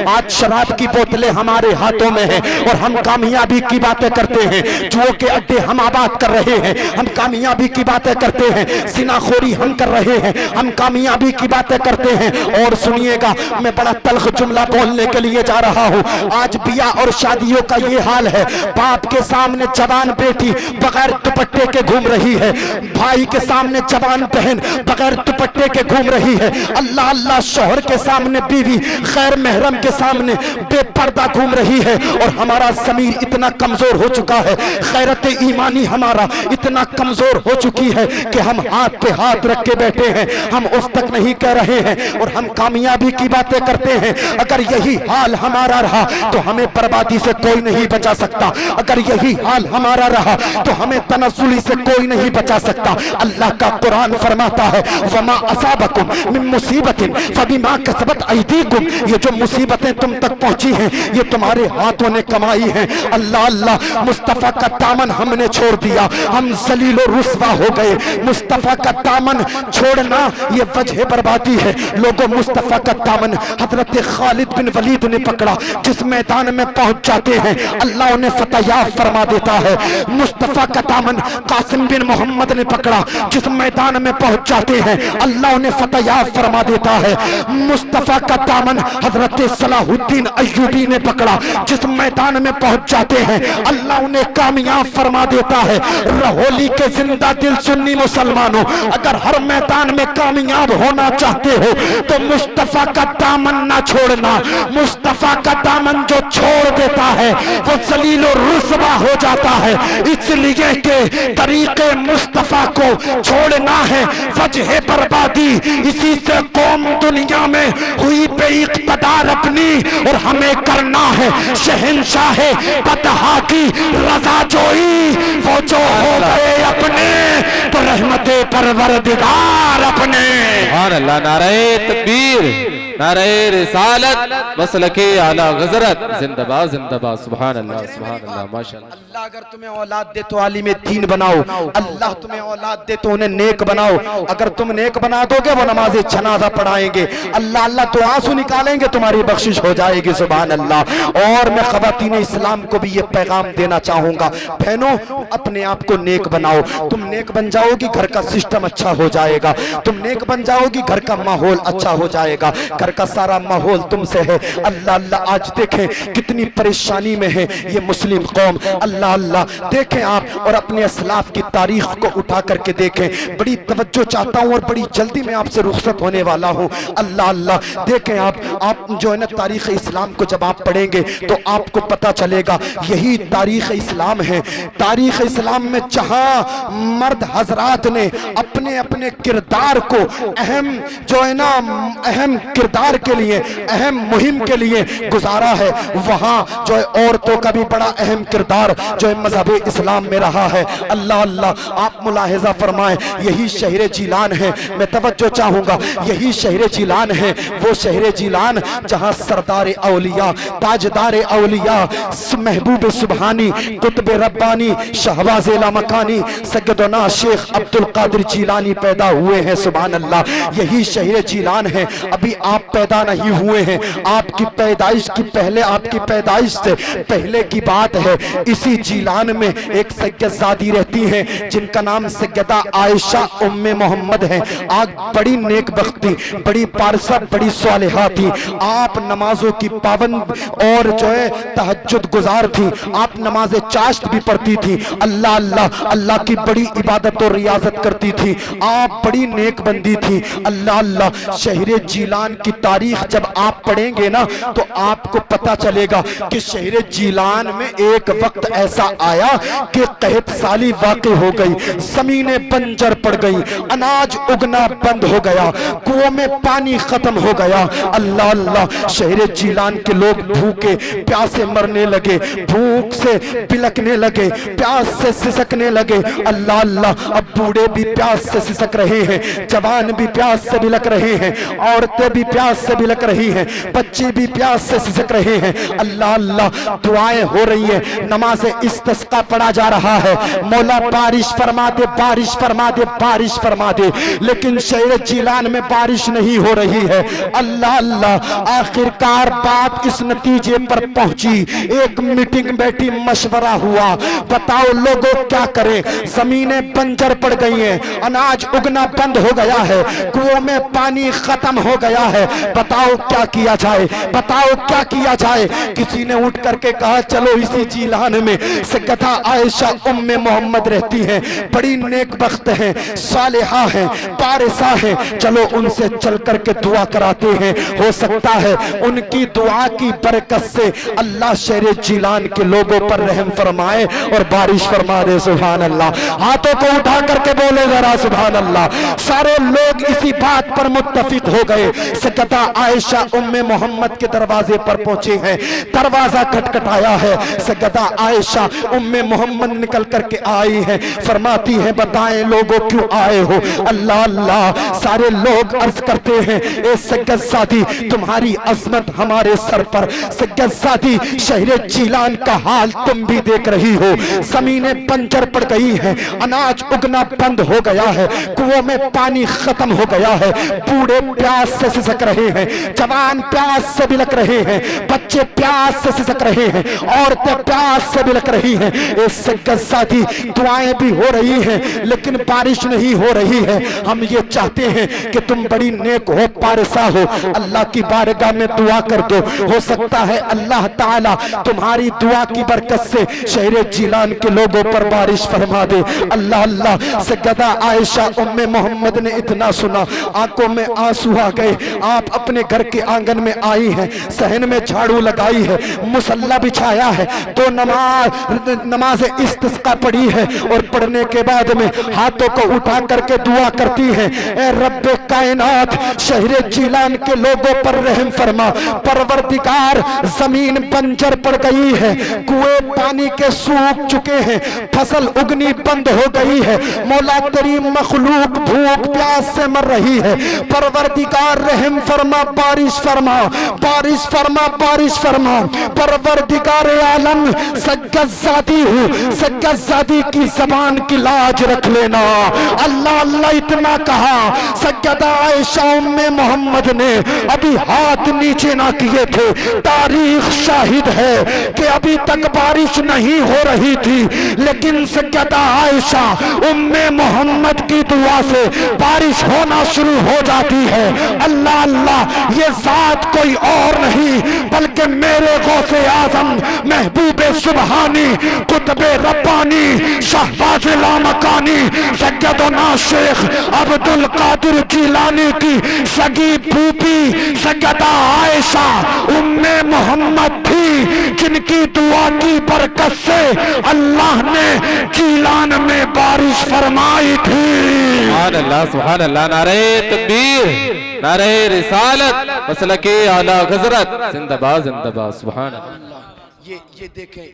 आज शराब की बोतलें हमारे हाथों में हैं और हम कामयाबी की बातें करते हैं। जुओ के अड्डे हम आबाद कर रहे हैं, हम कामयाबी की बातें करते हैं। सिनाखोरी हम कर रहे हैं, हम कामयाबी की बातें करते हैं। और सुनिएगा, मैं बड़ा तल्ख जुमला बोलने के लिए जा रहा हूँ। आज ब्याह और शादियों का ये हाल है। बाप के सामने जवान बेटी बगैर दुपट्टे के घूम रही है, भाई के सामने जवान बहन बगैर दुपट्टे के घूम रही है। अल्लाह अल्लाह, शौहर के सामने बीवी गैर महरम के सामने बेपर्दा घूम रही है। और हमारा ज़मीर इतना कमजोर हो चुका है, गैरत ईमानी हमारा इतना कमजोर हो चुकी है कि हम हाथ पे हाथ रख के बैठे हैं, हम उफ तक नहीं कह रहे हैं और हम कामयाबी की बातें करते हैं। अगर यही हाल हमारा रहा तो हमें बर्बादी से कोई नहीं बचा सकता। अगर यही हाल हमारा रहा तो हमें तनज़्ज़ुली से कोई नहीं बचा सकता। अल्लाह का कुरान फरमाता है, वमा असाबकुम मिन मुसीबतिन फबिमा कसबत अयदीकुम, ये जो मुसीबतें तुम तक पहुंची हैं ये तुम्हारे हाथों ने कमाई हैं। अल्लाह अल्लाह, मुस्तफ़ा का दामन हमने छोड़ दिया, हम ज़लील और रुस्वा हो गए। मुस्तफ़ा का दामन छोड़ना ये वजह बर्बादी है। लोगों, मुस्तफ़ा का दामन हजरत खालिद बिन वलीद ने पकड़ा, जिस मैदान में पहुंच जाते हैं अल्लाह उन्हें फतह फरमा देता है। मुस्तफ़ा का दामन कासिम बिन मोहम्मद ने पकड़ा, जिस मैदान में पहुंच जाते हैं अल्लाह उन्हें फतह फरमा देता है। मुस्तफ़ा का दामन हजरत सलाहुद्दीन अय्यूबी ने पकड़ा, जिस मैदान में पहुंच जाते हैं अल्लाह उन्हें कामयाब फरमा देता है। रहोली के जिंदा दिल सुन्नी मुसलमानों, अगर हर मैदान में कामयाब होना चाहते हो तो मुस्तफ़ा का दामन ना छोड़ना। मुस्तफ़ा का दामन जो छोड़ देता है वो ज़लील और रुस्वा हो जाता है। इसलिए के तरीके मुस्तफ़ा को छोड़ना है वजह बर्बादी। इसी से कौम दुनिया में हुई बेइक़्तिदार अपनी, और हमें करना है शहंशाह बदहा की रज़ा जोई। वो जो हो गए अपने तो रहमते परवरदिगार अपने। अल्लाह, नारे तकबीर, नारे रिसालत, मसलके आला गज़रत, जिंदाबाद जिंदाबाद, सुभान अल्लाह सुभान अल्लाह, माशाअल्लाह। अल्लाह अगर तुम्हें औलाद दे तो आलिम दीन बनाओ, अल्लाह तुम्हें औलाद दे तो उन्हें नेक बनाओ। अगर तुम नेक बना दोगे वो नमाज़े जनाजा पढ़ाएंगे, अल्लाह अल्लाह तो आंसू निकालेंगे, तुम्हारी बख्शिश हो जाएगी, सुभान अल्लाह। और मैं ख़वातीन इस्लाम को भी ये पैगाम देना चाहूँगा, बहनों अपने आप को नेक बनाओ। तुम नेक बन जाओगी घर का सिस्टम अच्छा हो जाएगा, तुम नेक बन जाओगी घर का माहौल अच्छा हो जाएगा, घर का सारा माहौल तुमसे है। अल्लाह अल्लाह, आज देखें कितनी परेशानी में है ये मुस्लिम कौम। अल्लाह अल्लाह, देखें आप और अपने असलाफ की तारीख को उठा करके देखें। बड़ी तवज्जो चाहता हूँ और बड़ी जल्दी मैं आपसे रुखसत होने वाला हूँ। अल्लाह अल्लाह, देखें आप जो है ना तारीख इस्लाम को जब आप पढ़ेंगे तो आपको पता चलेगा यही तारीख इस्लाम है। तारीख इस्लाम में जहाँ मर्द हजरात ने अपने अपने किरदार को अहम जो है ना अहम किरदार के लिए, अहम मुहिम के लिए गुजारा है, वहाँ जो है औरतों का भी बड़ा अहम किरदार जो है मज़हब इस्लाम में रहा है। अल्लाह अल्लाह, आप मुलाहिजा फरमाएं, यही शहर जिलान है। मैं तवज्जो चाहूँगा, यही शहर जिलान है, वो शहर जिलान जहाँ सरदार औलिया, ताजदार औलिया, महबूब सुबहानी, कुतुब रब्बानी, शहबाज़ लामकानी, सैयदना शेख अब्दुल कादिर जिलानी पैदा हुए हैं, सुभान अल्लाह। यही शहर जिलान है। अभी आप पैदा नहीं हुए हैं, आपकी पैदाइश की पहले, आपकी पैदाइश से पहले की बात है। इसी जिलान में एक सैयदजादी रहती हैं जिनका नाम सैयदा आयशा उम्मे मोहम्मद है। आज बड़ी नेक बख्ती, बड़ी पारसा, बड़ी सालिहा थी। आप नमाजों की पाबंद और जो है तहज्जुद गुजार थी, आप नमाज चाश्त भी पढ़ती थी, अल्लाह अल्लाह अल्लाह की बड़ी इबादत और रियाजत करती थी। आप बड़ी नेक बंदी थी। अल्लाह अल्लाह, शहर जिलान की तारीख जब आप पढ़ेंगे ना तो आपको पता चलेगा कि शहर जिलान में एक वक्त ऐसा आया कि कहत साली वाक़ई हो गई, ज़मीनें बंजर पड़ गई, अनाज उगना बंद हो गया, कुओं में पानी खत्म हो गया। अल्लाह अल्लाह, शहर जिलान के लोग भूखे प्यासे मरने लगे, भूख से बिलकने लगे, प्यास से सिसकने लगे। अल्लाह अल्लाह, अब बूढ़े भी प्यास से सिसक रहे हैं, जवान भी प्यास से बिलक रहे हैं, औरतें भी प्यास से बिलक रही हैं, बच्चे भी प्यास से सिसक रहे हैं। अल्लाह अल्लाह, दुआएं हो रही हैं, नमाज इस्तिस्का पढ़ा जा रहा है। मौला बारिश फरमा दे, बारिश फरमा दे, बारिश फरमा दे, लेकिन शहर जिलान में बारिश नहीं हो रही है। अल्लाह अल्लाह, आखिरकार बात इस नतीजे पर पहुंची, एक मीटिंग बैठी, मशवरा हुआ, बताओ लोगों क्या करें, जमीनें बंजर पड़ गई हैं, अनाज उगना बंद हो गया है, कुओं में पानी खत्म हो गया है, बताओ क्या किया जाए, बताओ क्या किया जाए। किसी ने उठ करके कहा चलो इसी जिलान में सैयदा आयशा उम्मे मोहम्मद रहती हैं, बड़ी नेक बख्त हैं, सालिहा हैं, पारिसा हैं, चलो उनसे चल करके दुआ कराते हैं, हो सकता है उनकी दुआ की बरकत से अल्लाह शहर जिलान के लोगों पर रहम फरमाए और बारिश फरमा दे। सुभान अल्लाह, हाथों को उठा करके बोले जरा सुभान अल्लाह। सारे लोग इसी बात पर मुत्तफिक हो गए। सैयदा आयशा उम्मे मोहम्मद के दरवाजे पर पहुंचे हैं, दरवाजा खटखटाया है, सैयदा आयशा उम्मे मोहम्मद निकल करके आई है, फरमाती है बताएं लोगों क्यों आए हो। अल्लाह अल्लाह, सारे लोग अर्ज करते हैं ए सैयदजादी तुम्हारी अजमत हमारे सर पर, सैयदजादी शहर जिलान का हाल तुम भी देख रही हो, जमीनें बंजर पड़ गई हैं, अनाज उगना बंद हो गया है, कुओं में पानी खत्म हो गया है, बूढ़े प्यास से सिसक रहे हैं, जवान प्यास से बिलक रहे हैं, बच्चे प्यास से सिसक रहे हैं, औरतें प्यास से बिलक रही हैं। ए सैयदजादी दुआएं भी हो रही हैं लेकिन बारिश नहीं हो रही है। हम ये चाहते हैं कि तुम बड़ी नेक हो, पारसा हो, अल्लाह की बारगाह में दुआ कर दो, हो सकता है अल्लाह ताला तुम्हारी दुआ की बरकत से शहर जिलान के लोगों पर बारिश फरमा दे। अल्लाह अल्लाह, सैयदा आयशा उम्मे मोहम्मद ने इतना सुना, आंखों में आंसू आ गए। आप अपने घर के आंगन में आई हैं, सहन में झाड़ू लगाई है, मुसल्ला बिछाया है, तो नमाज इस्तिस्का पढ़ी है और पढ़ने के बाद में हाथों को उठा करके दुआ करती है, ए रब्बे कायनात शहर जिलान के लोगों पर रहम फरमा, परवरदिगार जमीन बंजर पड़ गई है, कुएं पानी के सूख चुके हैं, फसल उगनी बंद हो गई है, मौला तेरी मखलूक भूख प्यास से मर रही है, परवरदिगार रहम फरमा, बारिश फरमा, बारिश फरमा, बारिश फरमा। परवरदिगार आलम सैयदजादी हूँ, सैयदजादी की जबान की लाज रख लेना। अल्लाह अल्लाह इतना कहा, सैयदा आयशा उम्मे मोहम्मद ने अभी हाथ नीचे ना किए थे, तारीख शाहिद है कि अभी तक बारिश नहीं हो रही थी, लेकिन सैयदा आयशा उम्मे मोहम्मद की दुआ से बारिश होना शुरू हो जाती है। अल्लाह अल्लाह, ये जात कोई और नहीं बल्कि मेरे गौसे आजम महबूबे सुबहानी कुतबे रब्बानी शहबाज लामकानी सैयदना शेख अब्दुल कादिर जिलानी की सगी फूफी सैयदा आयशा उम्मे मोहम्मद थी, जिनकी दुआ की बरकत से अल्लाह ने जिलान में बारिश फरमाई थी। सुभान अल्लाह, सुभान अल्लाह, नारे तकबीर, नारे रिसालत, मसलके आला हज़रत, जिंदाबाद जिंदाबाद, सुभान अल्लाह। ये देखें,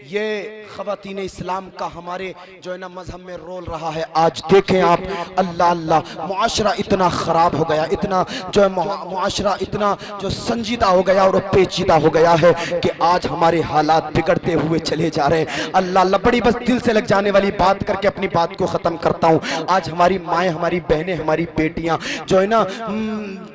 ये ख़वातीन इस्लाम का हमारे जो है ना मजहब में रोल रहा है। आज देखें आप, अल्लाह अल्लाह, मुआशरा इतना ख़राब हो गया, इतना जो है मुआशरा इतना जो संजीदा हो गया और पेचीदा हो गया है कि आज हमारे हालात बिगड़ते हुए चले जा रहे हैं। अल्लाह अल्लाह, बड़ी बस दिल से लग जाने वाली बात करके अपनी बात को ख़त्म करता हूँ। आज हमारी माएँ, हमारी बहनें, हमारी बेटियाँ जो है ना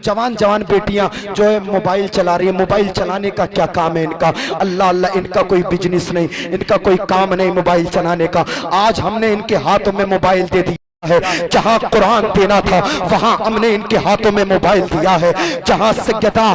जवान जवान बेटियाँ जो है मोबाइल चला रही है। मोबाइल चलाने का क्या काम है इनका? अल्लाह अल्लाह, इनका कोई बिजनेस नहीं, इनका कोई काम नहीं मोबाइल चलाने का। आज हमने इनके हाथों में मोबाइल दे दिया है, जहां कुरान देना था वहां हमने इनके हाथों में मोबाइल दिया है। जहां सैयदा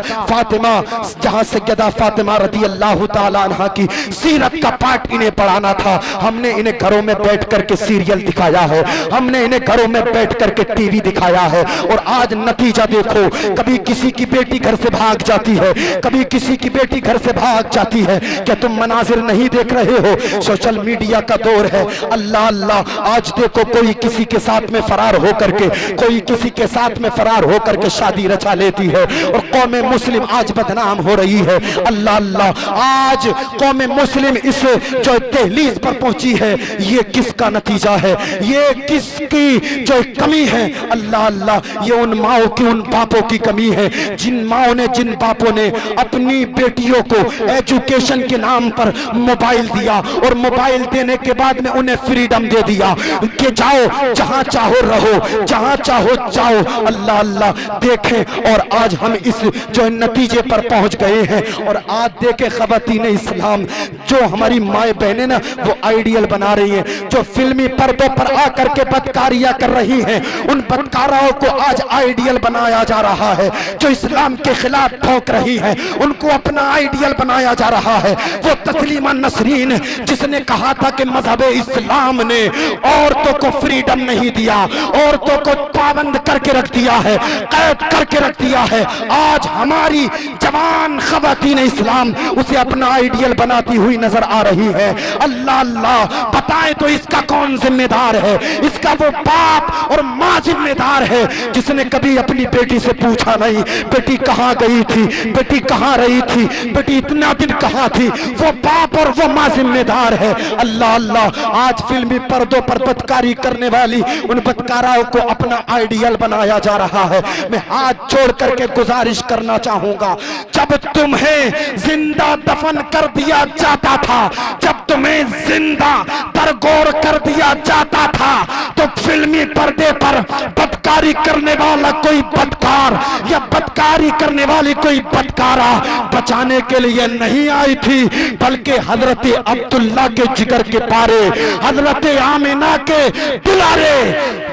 फातिमा रदी अल्लाह ताला अन्हा की सीरत का पाठ इन्हें पढ़ाना था, हमने इन्हें घरों में बैठ करके सीरियल दिखाया है, हमने इन्हें घरों में बैठ करके टीवी दिखाया है। और आज नतीजा देखो, कभी किसी की बेटी घर से भाग जाती है, कभी किसी की बेटी घर से भाग जाती है। क्या तुम मनाजिर नहीं देख रहे हो? सोशल मीडिया का दौर है। अल्लाह अल्लाह, आज देखो कोई किसी के साथ में फरार होकर के, कोई किसी के साथ में फरार होकर के शादी रचा लेती है और कौम मुस्लिम आज बदनाम हो रही है। अल्लाह अल्लाह, आज कौम मुस्लिम इस जो दहलीज पर पहुंची है, ये किसका नतीजा है, ये किसकी जो कमी है? अल्लाह अल्लाह, ये उन माओ की, उन बापों की कमी है, जिन माओ ने, जिन बापों ने अपनी बेटियों को एजुकेशन के नाम पर मोबाइल दिया और मोबाइल देने के बाद में उन्हें फ्रीडम दे दिया कि जाओ जहां चाहो रहो, जहां चाहो जाओ। अल्लाह अल्लाह, देखें और आज हम इस जो नतीजे पर पहुंच गए हैं। और आज देखे खवातीन इस्लाम, जो हमारी माए बहनें ना वो आइडियल बना रही हैं, जो फिल्मी पर्दों पर आकर के बदकारियां कर रही हैं, उन बदकाराओं को आज आइडियल बनाया जा रहा है। जो इस्लाम के खिलाफ ठोक रही है, उनको अपना आइडियल बनाया जा रहा है। वो तस्लीमा नसरीन जिसने कहा था कि मजहब इस्लाम ने औरतों को फ्रीडम नहीं दिया, औरतों को पाबंद करके रख दिया है, कैद करके रख दिया है, आज हमारी जवान खवातीन इस्लाम उसे अपना आइडियल बनाती हुई नजर आ रही है। अल्लाह अल्लाह, बताएं तो इसका कौन जिम्मेदार है? इसका वो बाप और माँ जिम्मेदार है जिसने कभी अपनी बेटी से पूछा नहीं, बेटी कहाँ गई थी, बेटी कहाँ रही थी, बेटी इतना दिन कहाँ थी? वो बाप और वो माँ जिम्मेदार है। अल्लाह अल्लाह, आज फिल्मी पर्दों पर बदकारी करने वाली उन बदकाराओं को अपना आइडियल बनाया जा रहा है। मैं हाथ जोड़ करके गुजारिश करना चाहूंगा, जब तुम्हें जिंदा दफन कर दिया जाता था, जब तुम्हें जिंदा बरगोर कर दिया जाता था, तो फिल्मी पर्दे पर बदकारी करने वाला कोई बदकार या बदकारी करने वाली कोई बदकारा बचाने के लिए नहीं आई थी, बल्कि हजरत अब्दुल्ला के जिगर के पारे, हजरत आमिना के दुलारे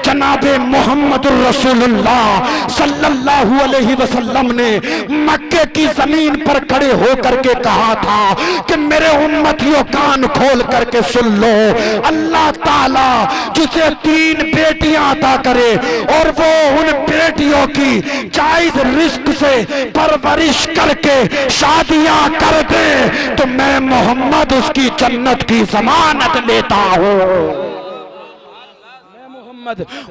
जनाबे मोहम्मद रसूलुल्लाह सल्लल्लाहु अलैहि वसल्लम ने मक्के की जमीन पर खड़े होकर के कहा था कि मेरे उम्मतियों कान खोल करके सुन लो, अल्लाह ताला जिसे 3 बेटियां अता करे और वो उन बेटियों की जायज रिस्क से परवरिश करके शादियां कर दे, तो मैं मोहम्मद उसकी जन्नत की जमानत लेता हूं,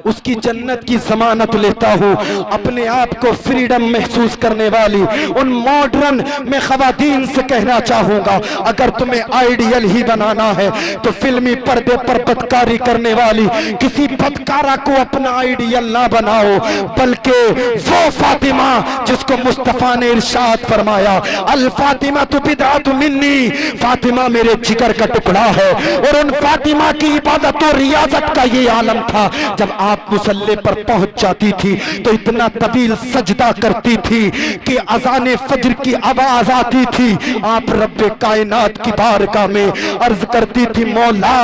उसकी जन्नत की जमानत लेता हूँ। अपने आप को फ्रीडम महसूस करने वाली उन मॉडर्न में खवातीन से कहना चाहूंगा, अगर तुम्हें आइडियल ही बनाना है तो फिल्मी पर्दे पर बदकारी करने वाली किसी बदकारा को अपना आइडियल ना बनाओ, बल्कि वो फातिमा जिसको मुस्तफा ने इरशाद फरमाया, अल फातिमा तु बिदअतु मिन्नी, फातिमा मेरे जिगर का टुकड़ा है। और उन फातिमा की इबादत और रियाजत का ये आलम था, जब आप मुसल्ले पर पहुंच जाती थी तो इतना तवील सजदा करती थी कि अज़ान फज्र की आवाज आती थी, आप रब्बे कायनात की बारगाह में अर्ज करती थी, मौला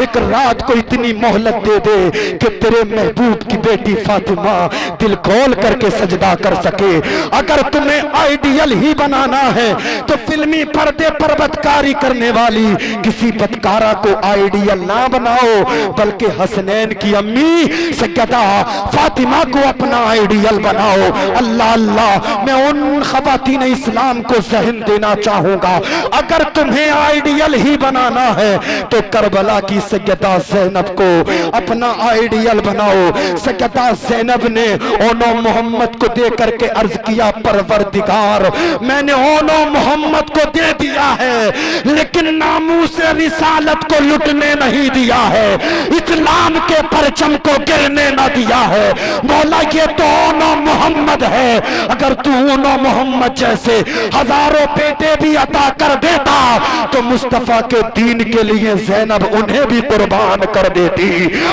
एक रात को इतनी मोहलत दे दे कि तेरे महबूब की बेटी फातिमा दिल खोल करके सजदा कर सके। अगर तुम्हें आइडियल ही बनाना है तो फिल्मी पर्दे पर बदकारी करने वाली किसी बदकारा को आइडियल ना बनाओ, बल्कि हसनैन की अम्मी सैयदा फातिमा को अपना आइडियल बनाओ। अल्लाह अल्लाह, मैं उन खवातीन इस्लाम को जहन देना चाहूंगा, अगर तुम्हें आइडियल ही बनाना है तो करबला की सैयदा ज़ैनब को अपना आइडियल बनाओ। सैयदा ज़ैनब ने ओनो मोहम्मद को दे करके अर्ज किया, परवरदिगार मैंने ओनो मोहम्मद को दे दिया है लेकिन नामूस रिसालत को लुटने नहीं दिया है, इस्लाम के परचम को गिरने न दिया है। मौला ये तो ओनो मोहम्मद है, अगर तू ओनो मोहम्मद जैसे हजारों बेटे भी अता कर देता तो मुस्तफा के दीन के लिए ज़ैनब उन्हें भी कुर्बान कर देती।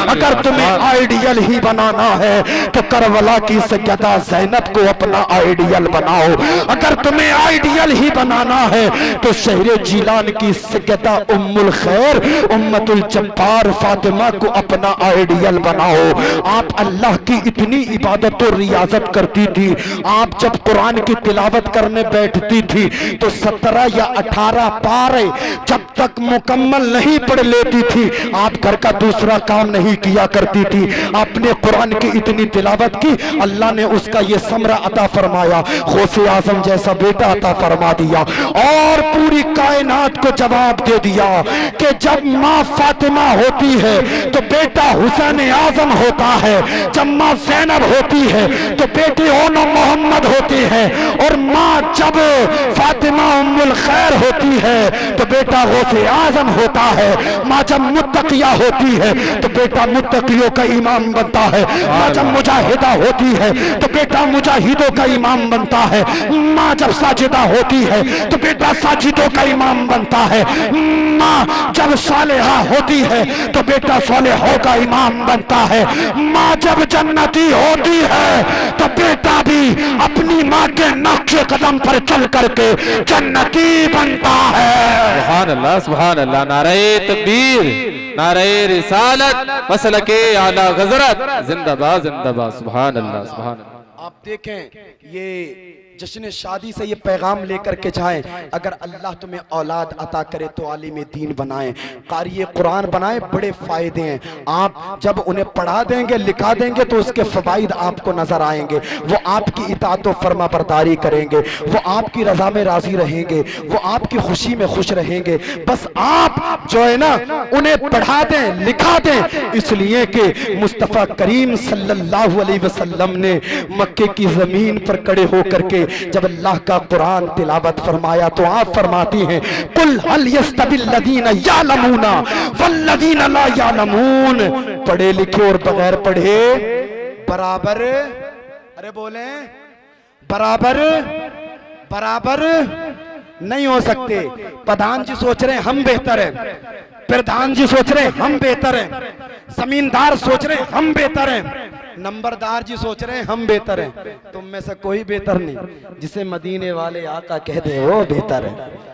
अगर तुम्हें आइडियल ही बनाना है तो करबला की सैयदा ज़ैनब को अपना आइडियल बनाओ। अगर तुम्हें आइडियल ही बनाना है तो शहर जिलान की सैयदा उम्मुल खैर उम्मतुल जब्बार फातिमा को अपना आइडियल बनाओ। आप अल्लाह की इतनी इबादत और रियाजत करती थी, आप जब कुरान की तिलावत करने बैठती थी तो 17 या 18 पारे जब तक मुकम्मल नहीं पढ़ लेती थी आप घर का दूसरा काम नहीं किया करती थी। आपने कुरान की इतनी तिलावत की, अल्लाह ने उसका ये समरा अता फरमाया, गौसे आजम जैसा बेटा अता फरमा दिया और पूरी कायनात को जवाब दे दिया कि जब माँ फातिमा होती है तो बेटा हुसैन आजम होता है, जब माँ ज़ैनब होती है तो बेटे ओनो मोहम्मद होते हैं, और माँ जब फातिमा उम्मुल खैर होती है तो बेटा गौसे आजम होता है। माँ जब मुत्तकिया होती है तो बेटा मुत्तकियों का इमाम बनता है। माँ जब मुजाहिदा होती है तो बेटा मुजाहिदों का इमाम बनता है। माँ जब साजिदा होती है तो बेटा साजिदों का इमाम बनता है। माँ जब सालेहा होती है तो बेटा सालेहों का इमाम बनता है। माँ जब जन्नती होती है तो बेटा भी अपनी माँ के नक्शे कदम पर चल करके जन्नती बनता है। सुभान अल्लाह, सुभान अल्लाह। नारे तकबीर, नारे रिसालत, मसलके आला गजरत, जिंदाबाद जिंदाबाद। सुभान अल्लाह, सुभान अल्लाह। आप देखें ये जश्न शादी से ये पैगाम लेकर के जाएं, अगर अल्लाह तुम्हें औलाद अता करे तो आलिम दीन बनाएं, कारी कुरान बनाएं, बड़े फायदे हैं। आप जब उन्हें पढ़ा देंगे, लिखा देंगे तो उसके फवाइद आपको नजर आएंगे। वो आपकी इताअत व फर्मा बरदारी करेंगे, वो आपकी रजा में राजी रहेंगे, वो आपकी खुशी में खुश रहेंगे। बस आप जो है ना उन्हें पढ़ा दें, लिखा दें, इसलिए कि मुस्तफ़ा करीम सल्लल्लाहु अलैहि वसल्लम ने मक्के की जमीन पर खड़े होकर के जब अल्लाह का कुरान तिलावत फरमाया तो आप फरमाती हैं, कुल हल यस्तविल लदीना यालमूना वल्लदीना ला यालमून। पढ़े लिखे और बगैर पढ़े बराबर, अरे बोले बराबर बराबर नहीं हो सकते। प्रधान जी सोच रहे हैं हम बेहतर हैं, प्रधान जी सोच रहे हैं हम बेहतर हैं, जमींदार सोच रहे हैं हम बेहतर हैं, नंबरदार जी सोच रहे हैं हम बेहतर हैं। तुम में से कोई बेहतर नहीं, जिसे मदीने वाले आका कह दे वो बेहतर है।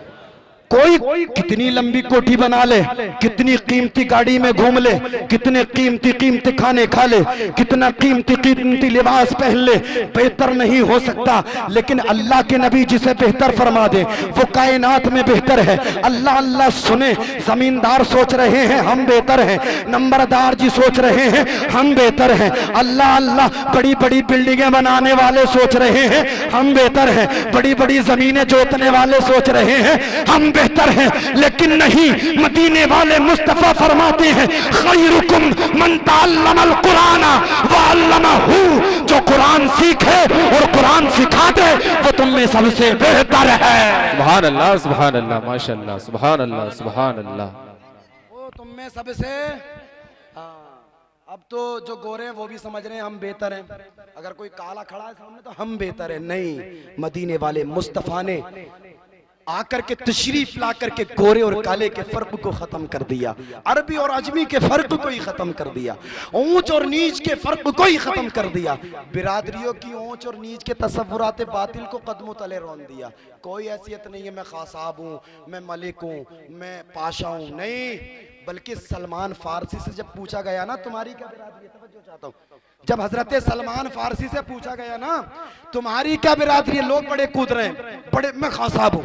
कोई कितनी लंबी कोठी बना ले, कितनी कीमती गाड़ी में घूम ले, कितने कीमती कीमती खाने खा ले, कितना कीमती कीमती लिबास पहन ले, बेहतर नहीं हो सकता। लेकिन अल्लाह के नबी जिसे बेहतर फरमा दे वो कायनात में बेहतर है। अल्लाह अल्लाह सुने, जमींदार सोच रहे हैं हम बेहतर हैं, नंबरदार जी सोच रहे हैं हम बेहतर हैं, अल्लाह अल्लाह बड़ी बड़ी बिल्डिंगें बनाने वाले सोच रहे हैं हम बेहतर हैं, बड़ी बड़ी जमीनें जोतने वाले सोच रहे हैं हम बेहतर है। लेकिन नहीं, मदीने वाले मुस्तफा फरमाते हैं, खैरुकुम मन तअल्लमल कुरान व अल्लमहु, जो कुरान सीखे और कुरान सिखा दे वो तुम में सबसे बेहतर है। सुभान अल्लाह, सुभान अल्लाह, माशाअल्लाह, सुभान अल्लाह, सुभान अल्लाह। वो तुम में सबसे, अब तो जो गोरे हैं वो भी समझ रहे हैं हम बेहतर हैं। अगर कोई काला खड़ा है सामने तो हम बेहतर है। नहीं, मदीने वाले मुस्तफा ने आकर के तशरीफ ला करके गोरे और काले के फर्क को खत्म कर दिया, अरबी और अजमी के फर्क को ही खत्म कर दिया, ऊंच और नीच के फर्क को ही खत्म कर दिया, बिरादरियों की ऊंच और नीच के तसव्वुरात बातिल को कदमों तले रौंद दिया। कोई हैसियत नहीं है मैं खासाब हूँ, मैं मलिक हूँ, मैं पाशा हूँ, नहीं। बल्कि सलमान फारसी से जब पूछा गया ना तुम्हारी क्या बिरादरी है, तवज्जो चाहता हूँ, जब हजरत सलमान फारसी से पूछा गया ना तुम्हारी क्या बिरादरी है, लोग बड़े कूद रहे हैं, बड़े, मैं खासाब हूँ,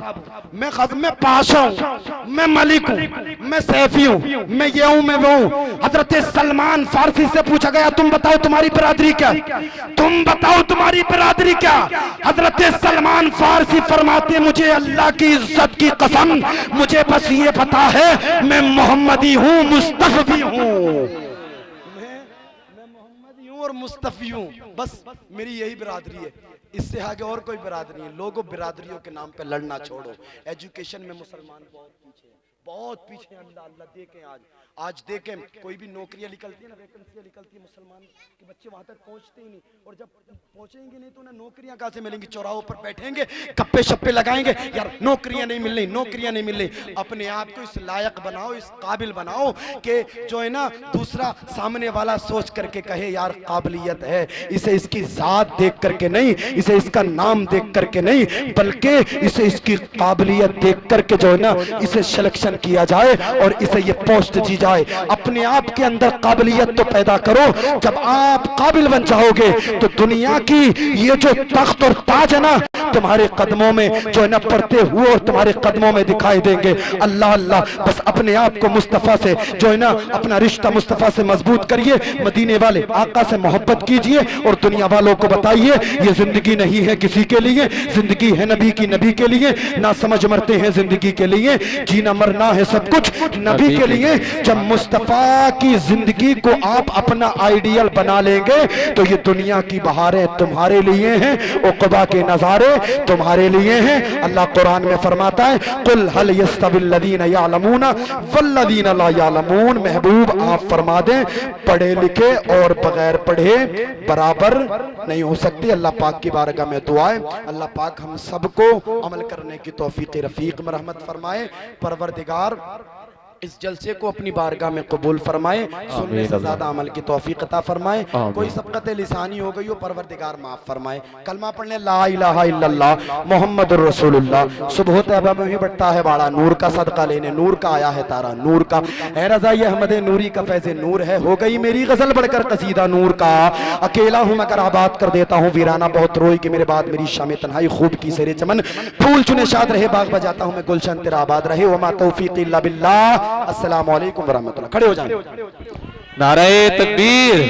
मैं पाशा हूँ, मैं मलिक हूँ, मैं सैफी हूँ, मैं ये हूँ, मैं वो हूँ। हजरत सलमान फारसी से पूछा गया तुम बताओ तुम्हारी बिरादरी क्या, तुम बताओ तुम्हारी बिरादरी क्या। हजरत सलमान फारसी फरमाते मुझे अल्लाह की इज्जत की कसम, मुझे बस ये पता है मैं मोहम्मदी हूँ, मुस्तफी हूँ, और मुस्तफी हूं, बस मेरी यही बिरादरी है, इससे आगे और कोई बिरादरी है। लोगों बिरादरियों के नाम पे लड़ना छोड़ो। एजुकेशन में मुसलमान बहुत पीछे हैं, बहुत पीछे। अल्लाह अल्लाह देखें आज देखें कोई भी नौकरियां निकलती है ना, वैकेंसियां निकलती है, मुसलमान के बच्चे वहां तक पहुंचते ही नहीं, और जब पहुंचेंगे नहीं तो उन्हें नौकरियां कहां से मिलेंगी। चौराहों पर बैठेंगे, गप्पे शप्पे लगाएंगे, यार नौकरियां नहीं मिल रही, नौकरियां नहीं मिल रही। अपने आप को इस लायक बनाओ, इस काबिल बनाओ कि जो है ना दूसरा सामने वाला सोच करके कहे यार काबिलियत है, इसे इसकी जात देख करके नहीं, इसे इसका नाम देख करके नहीं, बल्कि इसे इसकी काबिलियत देख करके जो है ना इसे सिलेक्शन किया जाए और इसे ये पोस्ट दी जाए। अपने आप के अंदर काबिलियत तो पैदा करो, जब आप काबिल बन जाओगे तो दुनिया की ये जो तख्त और ताज है ना तुम्हारे कदमों में जो है ना पढ़ते हुए और तुम्हारे कदमों में दिखाई देंगे। अल्लाह अल्लाह, बस अपने आप को मुस्तफ़ा से जो है ना अपना रिश्ता मुस्तफ़ा से मजबूत करिए, मदीने वाले आका से मोहब्बत कीजिए और दुनिया वालों को बताइए ये जिंदगी नहीं है किसी के लिए, जिंदगी है नबी की, नबी के लिए। ना समझ मरते हैं जिंदगी के लिए, जीना मरना है सब कुछ नबी के लिए। जब मुस्तफ़ा की जिंदगी को आप अपना आइडियल बना लेंगे तो ये दुनिया की बहारें तुम्हारे लिए हैं, उक़बा के नजारे तुम्हारे लिए हैं। अल्लाह कुरान में फरमाता है कुल हल यस्तविल्लज़ीना यअलमूना वल्लज़ीना ला यअलमून। महबूब आप फरमा दें पढ़े लिखे और बगैर पढ़े बराबर नहीं हो सकते। अल्लाह पाक की बारगाह में दुआ है अल्लाह पाक हम सबको अमल करने की तौफीक रफीक में रहमत फरमाए। परवरदिगार इस जलसे को अपनी बारगाह में कबूल फरमाए, सुनने से ज्यादा अमल की तौफीक अता फरमाए। कोई सबकत लिसानी हो गई हो परवरदिगार माफ फरमाए। कलमा पढ़ने ला इलाहा इल्लल्लाह मुहम्मदुर रसूलुल्लाह। सुबह तैयबा में भी बढ़ता है बाड़ा, नूर का सदका लेने नूर का आया है तारा, नूर का है रज़ाई अहमद नूरी का फैज़े नूर है। हो गई मेरी गजल बढ़कर कसीदा नूर का, अकेला हूँ मगर आबाद कर देता हूँ वीराना बहुत रोई कि मेरे बाद मेरी शाम तन्हाई खूब की सेरे चमन फूल चुने शाद रहे बाग बजाता हूँ मैं गुलशन तेरा आबाद रहे। वमा तौफीक इल्ला बिल्लाह। अस्सलामु अलैकुम वरहमतुल्लाह। खड़े हो जाएं। नारे तकबीर।